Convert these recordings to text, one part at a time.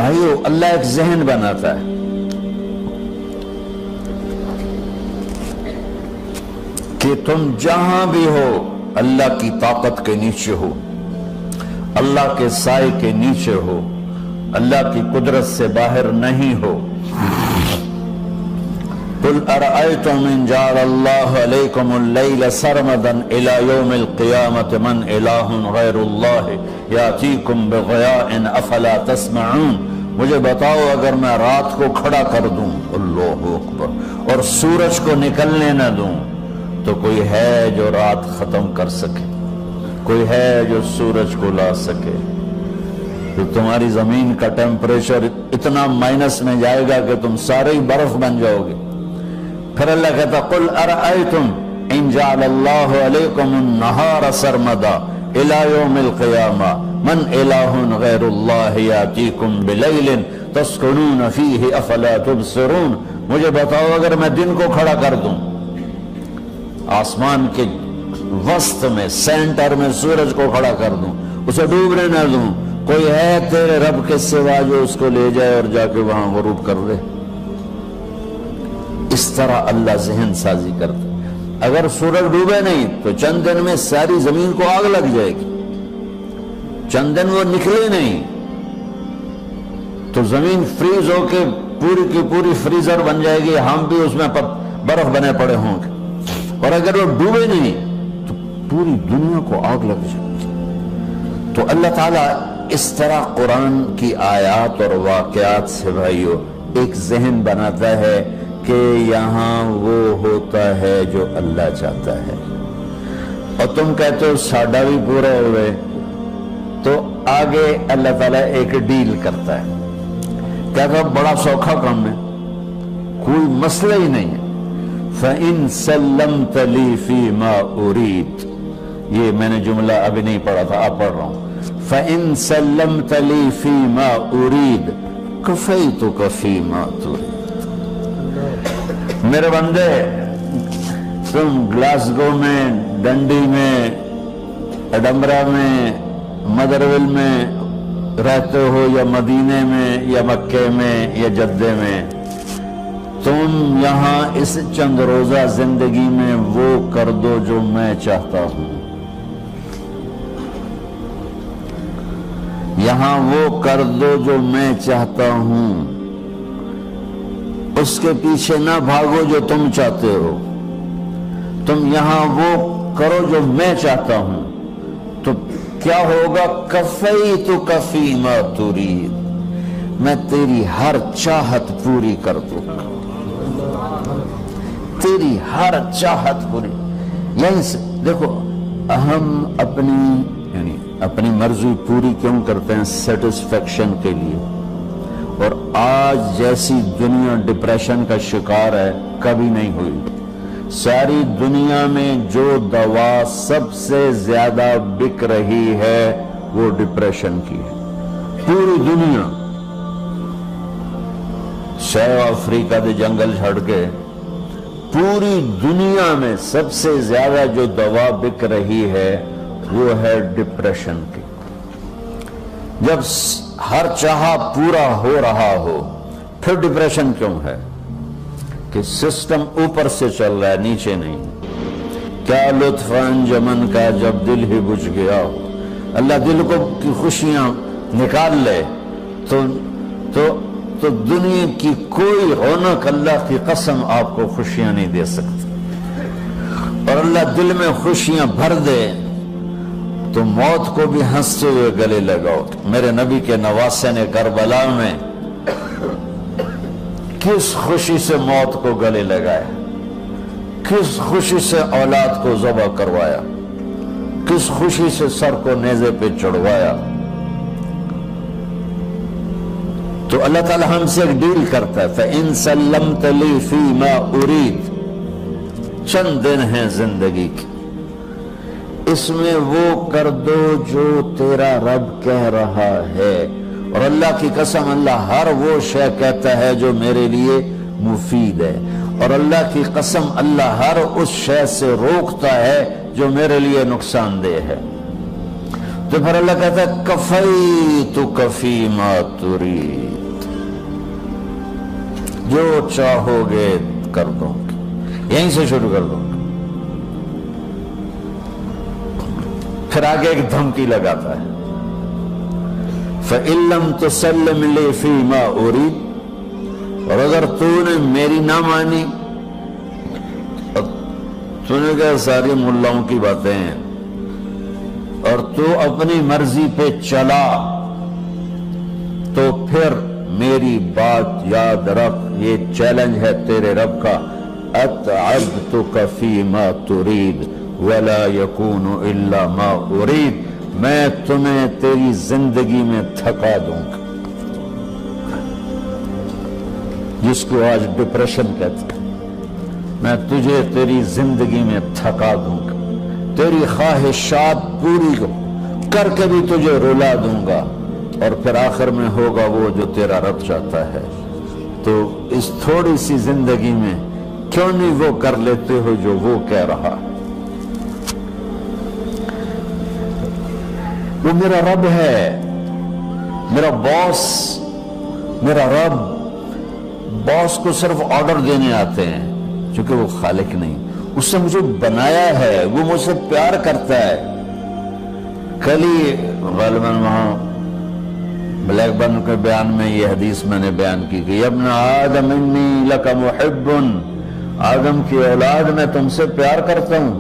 بھائیو اللہ ایک ذہن بناتا ہے کہ تم جہاں بھی ہو اللہ کی طاقت کے نیچے ہو، اللہ کے سائے کے نیچے ہو، اللہ کی قدرت سے باہر نہیں ہو۔ قل ارأيتم ان جعل الله عليكم الليل سرمدا الى يوم القيامة من اله غير الله ياتيكم بضياء افلا تسمعون۔ مجھے بتاؤ اگر میں رات کو کھڑا کر دوں، اللہ اکبر، اور سورج کو نکلنے نہ دوں، تو کوئی ہے جو رات ختم کر سکے؟ کوئی ہے جو سورج کو لا سکے؟ تو تمہاری زمین کا ٹیمپریچر اتنا مائنس میں جائے گا کہ تم سارے ہی برف بن جاؤ گے۔ پھر اللہ کہتا قل ارأیتم ان جعل اللہ علیکم النہار سرمدا الى یوم القیامہ من الہ غیر اللہ یاتیکم بلیل تسکنون فیہ افلا تبصرون۔ مجھے بتاؤ اگر میں دن کو کھڑا کر دوں، آسمان کے وسط میں سینٹر میں سورج کو کھڑا کر دوں، اسے ڈوبنے نہ دوں، کوئی ہے تیرے رب کے سوا جو اس کو لے جائے اور جا کے وہاں غروب کر دے؟ اس طرح اللہ ذہن سازی کرتا۔ اگر سورج ڈوبے نہیں تو چند دن میں ساری زمین کو آگ لگ جائے گی، چند دن وہ نکلے نہیں تو زمین فریز ہو کے پوری کی پوری فریزر بن جائے گی، ہم بھی اس میں برف بنے پڑے ہوں گے۔ اور اگر وہ ڈوبے نہیں تو پوری دنیا کو آگ لگ جائے گی۔ تو اللہ تعالیٰ اس طرح قرآن کی آیات اور واقعات سے بھائیو ایک ذہن بناتا ہے کہ یہاں وہ ہوتا ہے جو اللہ چاہتا ہے۔ اور تم کہتے ہو ساڈا بھی پورا ہوئے، تو آگے اللہ تعالیٰ ایک ڈیل کرتا ہے، کہتا ہے بڑا سوکھا کام ہے، کوئی مسئلہ ہی نہیں ہے۔ فَإِن سَلَّمْتَ لِي فِي مَا أُرِيدُ، یہ میں نے جملہ ابھی نہیں پڑھا تھا، اب پڑھ رہا ہوں۔ فَإِن سَلَّمْتَ لِي فِي مَا أُرِيدُ كَفَيْتُكَ فِي مَا تُرِيدُ۔ میرے بندے، تم گلاسگو میں، ڈنڈی میں، ایڈنبرا میں، مدرول میں رہتے ہو، یا مدینے میں، یا مکے میں، یا جدے میں، تم یہاں اس چند روزہ زندگی میں وہ کر دو جو میں چاہتا ہوں، یہاں وہ کر دو جو میں چاہتا ہوں، اس کے پیچھے نہ بھاگو جو تم چاہتے ہو، تم یہاں وہ کرو جو میں چاہتا ہوں، تو کیا ہوگا؟ کفیتک فی ما ترید، میں تیری ہر چاہت پوری کر دوں گا، تیری ہر چاہت پوری۔ یہیں سے دیکھو، ہم اپنی مرضی پوری کیوں کرتے ہیں؟ سیٹسفیکشن کے لیے۔ اور آج جیسی دنیا ڈپریشن کا شکار ہے کبھی نہیں ہوئی۔ ساری دنیا میں جو دوا سب سے زیادہ بک رہی ہے وہ ڈپریشن کی ہے، پوری دنیا۔ ساؤتھ افریقہ دے جنگل چھڑ کے پوری دنیا میں سب سے زیادہ جو دوا بک رہی ہے وہ ہے ڈپریشن کی۔ جب ہر چاہا پورا ہو رہا ہو پھر ڈپریشن کیوں ہے؟ کہ سسٹم اوپر سے چل رہا ہے، نیچے نہیں۔ کیا لطف انجمن کا جب دل ہی بجھ گیا، اللہ دل کو کی خوشیاں نکال لے تو دنیا کی کوئی رونق، اللہ کی قسم، آپ کو خوشیاں نہیں دے سکتی۔ اور اللہ دل میں خوشیاں بھر دے تو موت کو بھی ہنستے ہوئے گلے لگاؤ۔ میرے نبی کے نواسے نے کربلا میں کس خوشی سے موت کو گلے لگایا، کس خوشی سے اولاد کو ذبح کروایا، کس خوشی سے سر کو نیزے پہ چڑھوایا۔ تو اللہ تعالی ہم سے ایک ڈیل کرتا ہے، فَإِن سَلَّمْتَ لِي فِي مَا أُرِيدُ، چند دن ہیں زندگی کی، اس میں وہ کر دو جو تیرا رب کہہ رہا ہے۔ اور اللہ کی قسم، اللہ ہر وہ شے کہتا ہے جو میرے لیے مفید ہے، اور اللہ کی قسم اللہ ہر اس شے سے روکتا ہے جو میرے لیے نقصان دہ ہے۔ تو پھر اللہ کہتا ہے کفیتک فیما ترید، جو چاہو گے کر دوں گا، یہیں سے شروع کر دوں گا۔ پھر آگے ایک دھمکی لگاتا ہے، فَإِن لَّمْ تُسَلِّمْ لِي فِيمَا أُرِيدُ، اور اگر تو نے میری نہ مانی، تو نے کہا ساری ملاؤں کی باتیں ہیں، اور تو اپنی مرضی پہ چلا، تو پھر میری بات یاد رکھ، یہ چیلنج ہے تیرے رب کا، اتعبتک فیما ترید ولا یکون الا ما ارید، میں تمہیں تیری زندگی میں تھکا دوں گا، جس کو آج ڈپریشن کہتے ہیں، میں تجھے تیری زندگی میں تھکا دوں گا، تیری خواہشات پوری کر کے بھی تجھے رلا دوں گا، اور پھر آخر میں ہوگا وہ جو تیرا رب چاہتا ہے۔ تو اس تھوڑی سی زندگی میں کیوں نہیں وہ کر لیتے ہو جو وہ کہہ رہا؟ وہ میرا رب ہے، میرا باس، میرا رب۔ باس کو صرف آرڈر دینے آتے ہیں، چونکہ وہ خالق نہیں، اس نے مجھے بنایا ہے، وہ مجھ سے پیار کرتا ہے۔ کل ہی غالباً وہاں بلیک برن کے بیان میں یہ حدیث میں نے بیان کی کہ ابن آدم انی لک محب، آدم کی اولاد میں تم سے پیار کرتا ہوں،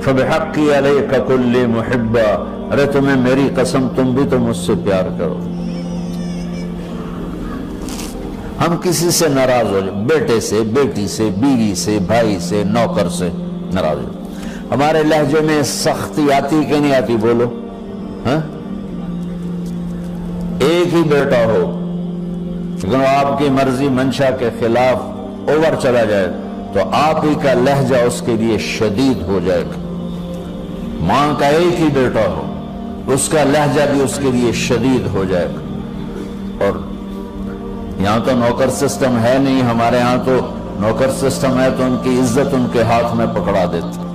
فبحقی علیک کل محبا، ارے تمہیں میری قسم تم بھی تو مجھ سے پیار کرو۔ ہم کسی سے ناراض ہو جائیں، بیٹے سے، بیٹی سے، بیوی سے، بھائی سے، نوکر سے ناراض ہو جائیں، ہمارے لہجے میں سختی آتی کہ نہیں آتی؟ بولو ہاں؟ ایک ہی بیٹا ہو لیکن آپ کی مرضی منشا کے خلاف اوور چلا جائے تو آپ ہی کا لہجہ اس کے لیے شدید ہو جائے گا۔ ماں کا ایک ہی بیٹا ہو، اس کا لہجہ بھی اس کے لیے شدید ہو جائے گا۔ اور یہاں تو نوکر سسٹم ہے نہیں، ہمارے یہاں تو نوکر سسٹم ہے تو ان کی عزت ان کے ہاتھ میں پکڑا دیتے۔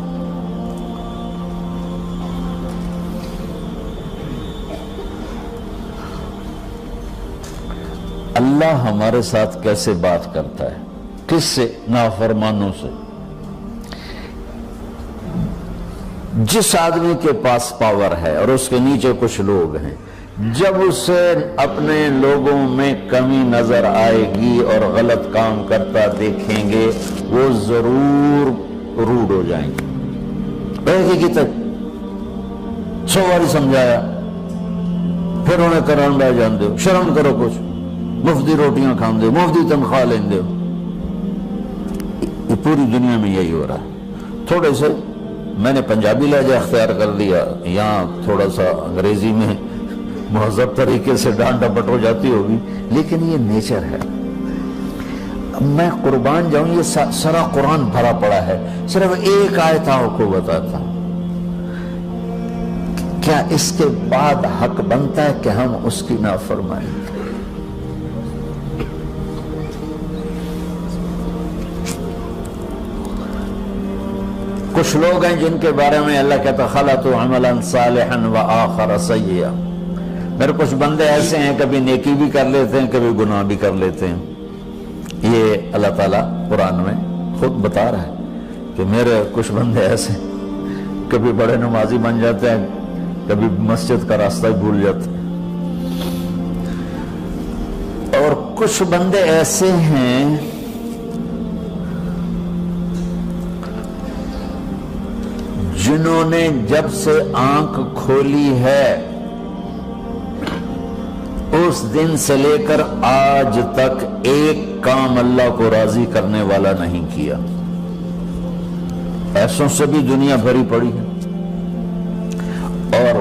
اللہ ہمارے ساتھ کیسے بات کرتا ہے؟ کس سے؟ نافرمانوں سے۔ جس آدمی کے پاس پاور ہے اور اس کے نیچے کچھ لوگ ہیں، جب اسے اپنے لوگوں میں کمی نظر آئے گی اور غلط کام کرتا دیکھیں گے، وہ ضرور روڈ ہو جائیں گے۔ ایک ہی تک 100 بار سمجھایا، پھر انہیں کرن بہ جان دو، شرم کرو، کچھ مفتی روٹیاں کھان دو، مفتی تنخواہ لین دو۔ یہ پوری دنیا میں یہی ہو رہا ہے۔ تھوڑے سے میں نے پنجابی لہجہ اختیار کر لیا، یہاں تھوڑا سا انگریزی میں مہذب طریقے سے ڈانٹ ڈپٹ ہو جاتی ہوگی، لیکن یہ نیچر ہے۔ میں قربان جاؤں، یہ سارا قرآن بھرا پڑا ہے، صرف ایک آیت آپ کو بتاتا ہوں۔ کیا اس کے بعد حق بنتا ہے کہ ہم اس کی نافرمانی کریں؟ کچھ لوگ ہیں جن کے بارے میں اللہ کہتا خلطوا عملا صالحا وآخر سیئا، میرے کچھ بندے ایسے ہیں کبھی نیکی بھی کر لیتے ہیں، کبھی گناہ بھی کر لیتے ہیں۔ یہ اللہ تعالیٰ قرآن میں خود بتا رہا ہے کہ میرے کچھ بندے ایسے ہیں، کبھی بڑے نمازی بن جاتے ہیں، کبھی مسجد کا راستہ ہی بھول جاتے ہیں، اور کچھ بندے ایسے ہیں جنہوں نے جب سے آنکھ کھولی ہے اس دن سے لے کر آج تک ایک کام اللہ کو راضی کرنے والا نہیں کیا۔ ایسوں سے بھی دنیا بھری پڑی ہے، اور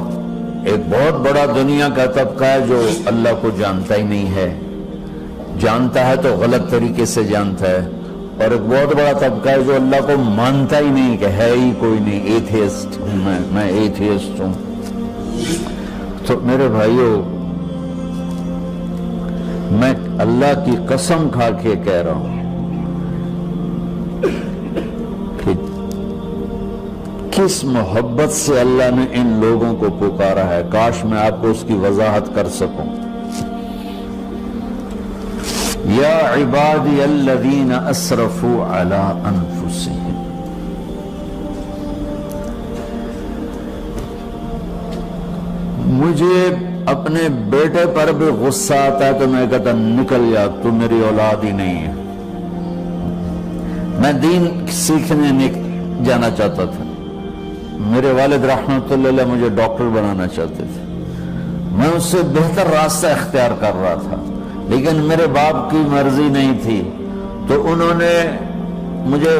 ایک بہت بڑا دنیا کا طبقہ ہے جو اللہ کو جانتا ہی نہیں ہے، جانتا ہے تو غلط طریقے سے جانتا ہے، اور ایک بہت بڑا طبقہ ہے جو اللہ کو مانتا ہی نہیں کہ ہے ہی کوئی نہیں، ایتھیسٹ ہوں میں ایتھیسٹ ہوں۔ تو میرے بھائیوں، میں اللہ کی قسم کھا کے کہہ رہا ہوں کہ کس محبت سے اللہ نے ان لوگوں کو پکارا ہے، کاش میں آپ کو اس کی وضاحت کر سکوں۔ یا عبادی الذین اسرفوا علی انفسہم، مجھے اپنے بیٹے پر بھی غصہ آتا ہے تو میں کہتا نکل جا، تو میری اولاد ہی نہیں ہے۔ میں دین سیکھنے جانا چاہتا تھا، میرے والد رحمۃ اللہ علیہ مجھے ڈاکٹر بنانا چاہتے تھے، میں اس سے بہتر راستہ اختیار کر رہا تھا، لیکن میرے باپ کی مرضی نہیں تھی، تو انہوں نے مجھے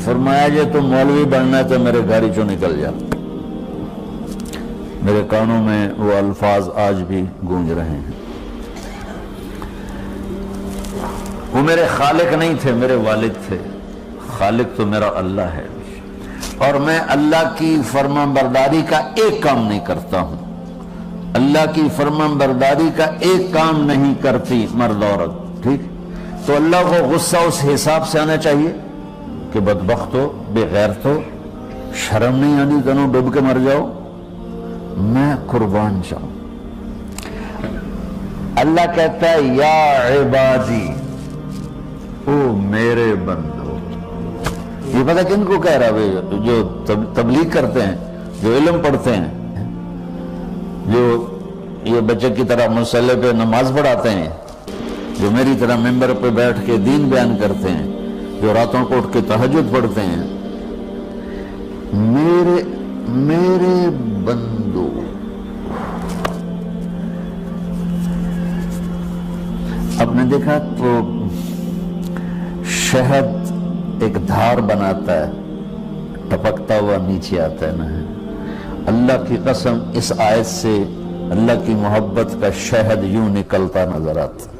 فرمایا جی تم مولوی بننا ہے تو میرے گھر چوں نکل جا۔ میرے کانوں میں وہ الفاظ آج بھی گونج رہے ہیں۔ وہ میرے خالق نہیں تھے، میرے والد تھے، خالق تو میرا اللہ ہے، اور میں اللہ کی فرمان برداری کا ایک کام نہیں کرتا ہوں۔ اللہ کی فرمان برداری کا ایک کام نہیں کرتی مرد عورت، ٹھیک؟ تو اللہ کو غصہ اس حساب سے آنا چاہیے کہ بدبخت ہو، بے غیرت ہو، شرم نہیں آنی، دونوں ڈوب کے مر جاؤ، میں قربان جاؤں۔ اللہ کہتا ہے یا عبادی، او میرے بندو۔ یہ پتہ کن کو کہہ رہا ہے؟ جو تبلیغ کرتے ہیں، جو علم پڑھتے ہیں، جو یہ بچے کی طرح مصلی پہ نماز پڑھاتے ہیں، جو میری طرح ممبر پہ بیٹھ کے دین بیان کرتے ہیں، جو راتوں کو اٹھ کے تہجد پڑھتے ہیں۔ میرے بندو، آپ نے دیکھا تو شہد ایک دھار بناتا ہے، ٹپکتا ہوا نیچے آتا ہے نا۔ اللہ کی قسم اس آیت سے اللہ کی محبت کا شہد یوں نکلتا نظر آتا۔